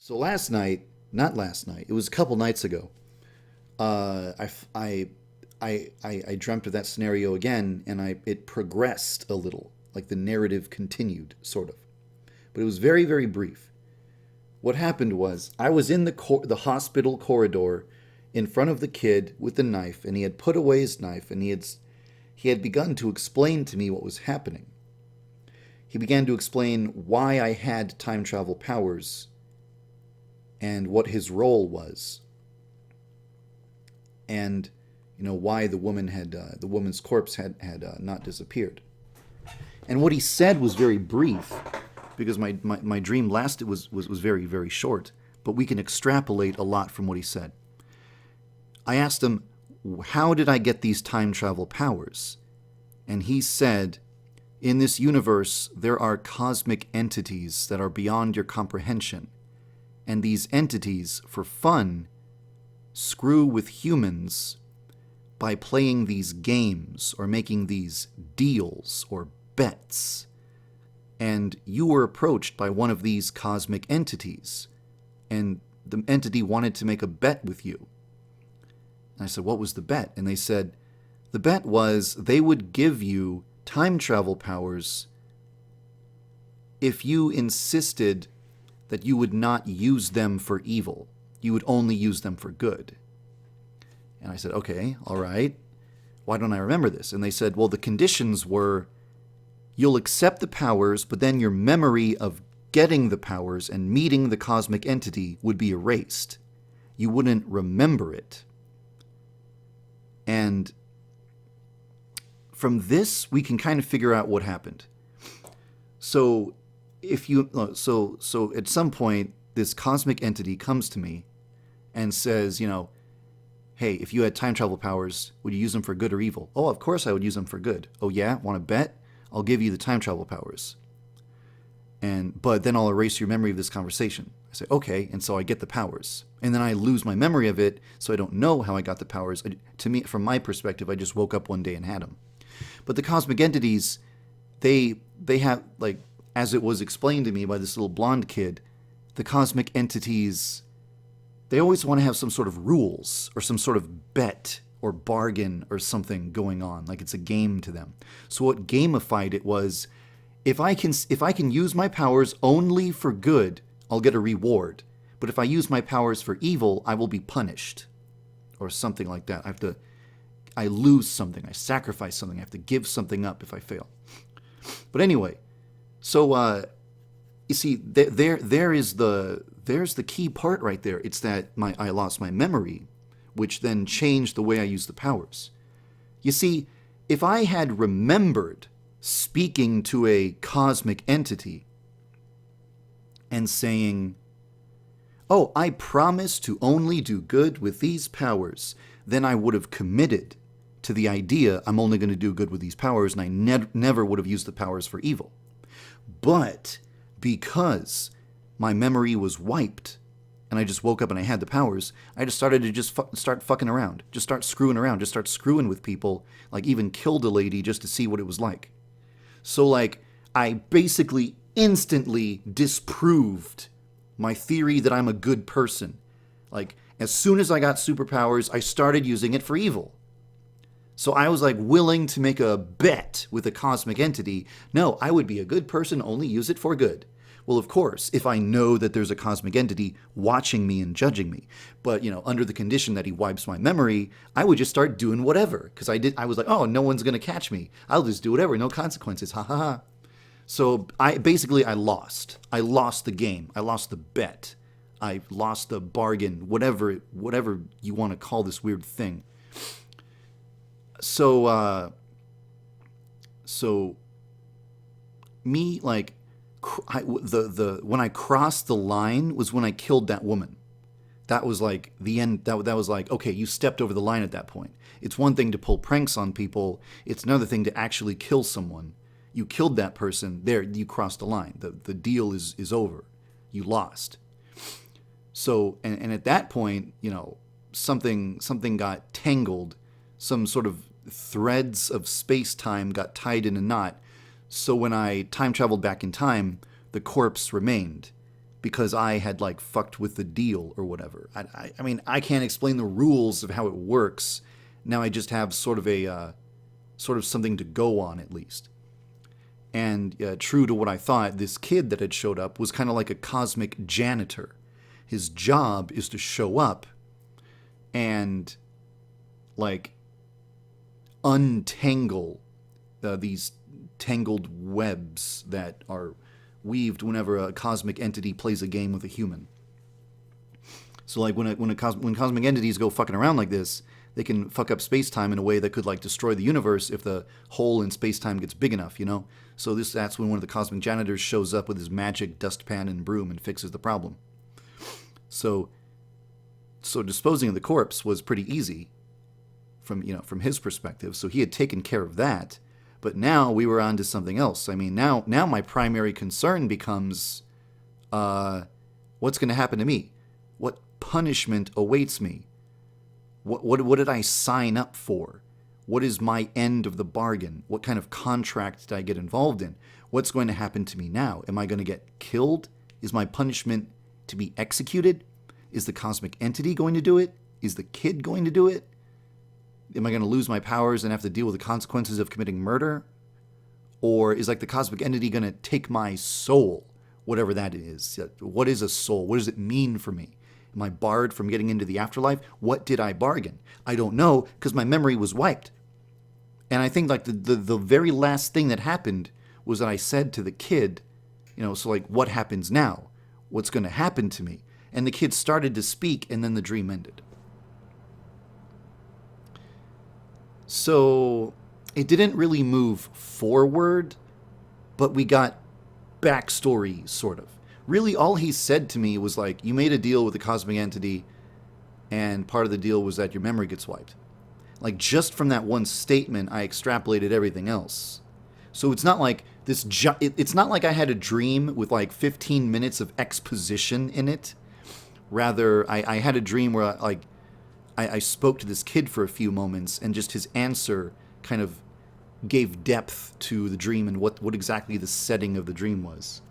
So not last night, it was a couple nights ago. Uh, I, f- I dreamt of that scenario again, and it progressed a little, like the narrative continued, sort of. But it was very, very brief. What happened was I was in the hospital corridor, in front of the kid with the knife, and he had put away his knife, and he had begun to explain to me what was happening. He began to explain why I had time travel powers and what his role was, and why the woman's corpse had not disappeared. And what he said was very brief, because my dream lasted was very, very short, but we can extrapolate a lot from what he said. I asked him, how did I get these time travel powers? And he said, in this universe, there are cosmic entities that are beyond your comprehension. And these entities, for fun, screw with humans by playing these games or making these deals or bets. And you were approached by one of these cosmic entities, and the entity wanted to make a bet with you. And I said, what was the bet? And they said, the bet was they would give you time travel powers if you insisted that you would not use them for evil. You would only use them for good. And I said, okay, all right. Why don't I remember this? And they said, well, the conditions were you'll accept the powers, but then your memory of getting the powers and meeting the cosmic entity would be erased. You wouldn't remember it. And from this, we can kind of figure out what happened. So if you so at some point this cosmic entity comes to me and says, hey, if you had time travel powers, would you use them for good or evil? Oh, of course I would use them for good. Oh yeah, want to bet? I'll give you the time travel powers. But then I'll erase your memory of this conversation. I say, okay, and so I get the powers. And then I lose my memory of it, so I don't know how I got the powers. To me, from my perspective, I just woke up one day and had them. But the cosmic entities, they have, like, as it was explained to me by this little blonde kid, the cosmic entities, they always want to have some sort of rules or some sort of bet or bargain or something going on, like it's a game to them. So what gamified it was, if I can use my powers only for good, I'll get a reward. But if I use my powers for evil, I will be punished, or something like that. I lose something, I sacrifice something, I have to give something up if I fail. But anyway, so you see, there's the key part right there. It's that I lost my memory, which then changed the way I use the powers. You see, if I had remembered speaking to a cosmic entity and saying, oh, I promise to only do good with these powers, then I would have committed to the idea I'm only going to do good with these powers, and I never would have used the powers for evil. But because my memory was wiped and I just woke up and I had the powers, I just started to start fucking around, just start screwing around, just start screwing with people, like even killed a lady just to see what it was like. So like I basically instantly disproved my theory that I'm a good person. Like as soon as I got superpowers, I started using it for evil. So I was like willing to make a bet with a cosmic entity. No, I would be a good person, only use it for good. Well, of course, if I know that there's a cosmic entity watching me and judging me. But, under the condition that he wipes my memory, I would just start doing whatever. Because I was like, oh, no one's going to catch me. I'll just do whatever, no consequences. Ha ha ha. So I lost. I lost the game. I lost the bet. I lost the bargain, whatever you want to call this weird thing. So me, like, when I crossed the line was when I killed that woman. That was like the end. That was like, okay, you stepped over the line at that point. It's one thing to pull pranks on people. It's another thing to actually kill someone. You killed that person. There, you crossed the line. The deal is over. You lost. So, and at that point, something got tangled. Some sort of threads of space-time got tied in a knot. So when I time traveled back in time, the corpse remained. because I had like fucked with the deal or whatever. I mean, I can't explain the rules of how it works. Now I just have sort of a sort of something to go on at least. And true to what I thought, this kid that had showed up was kind of like a cosmic janitor. His job is to show up and like untangle these tangled webs that are weaved whenever a cosmic entity plays a game with a human. So like when cosmic entities go fucking around like this, they can fuck up space-time in a way that could like destroy the universe if the hole in space-time gets big enough, you know? So that's when one of the cosmic janitors shows up with his magic dustpan and broom and fixes the problem. So disposing of the corpse was pretty easy from his perspective. So he had taken care of that. But now we were on to something else. I mean, now my primary concern becomes, what's going to happen to me? What punishment awaits me? What did I sign up for? What is my end of the bargain? What kind of contract did I get involved in? What's going to happen to me now? Am I going to get killed? Is my punishment to be executed? Is the cosmic entity going to do it? Is the kid going to do it? Am I going to lose my powers and have to deal with the consequences of committing murder? Or is like the cosmic entity going to take my soul, whatever that is? What is a soul? What does it mean for me? Am I barred from getting into the afterlife? What did I bargain? I don't know, because my memory was wiped. And I think like the very last thing that happened was that I said to the kid, so like, what happens now? What's going to happen to me? And the kid started to speak, and then the dream ended. So it didn't really move forward, but we got backstory, sort of. Really, all he said to me was like, you made a deal with the cosmic entity, and part of the deal was that your memory gets wiped. Like, just from that one statement, I extrapolated everything else. So it's not like it's not like I had a dream with like 15 minutes of exposition in it. Rather, I had a dream where I spoke to this kid for a few moments, and just his answer kind of gave depth to the dream and what exactly the setting of the dream was.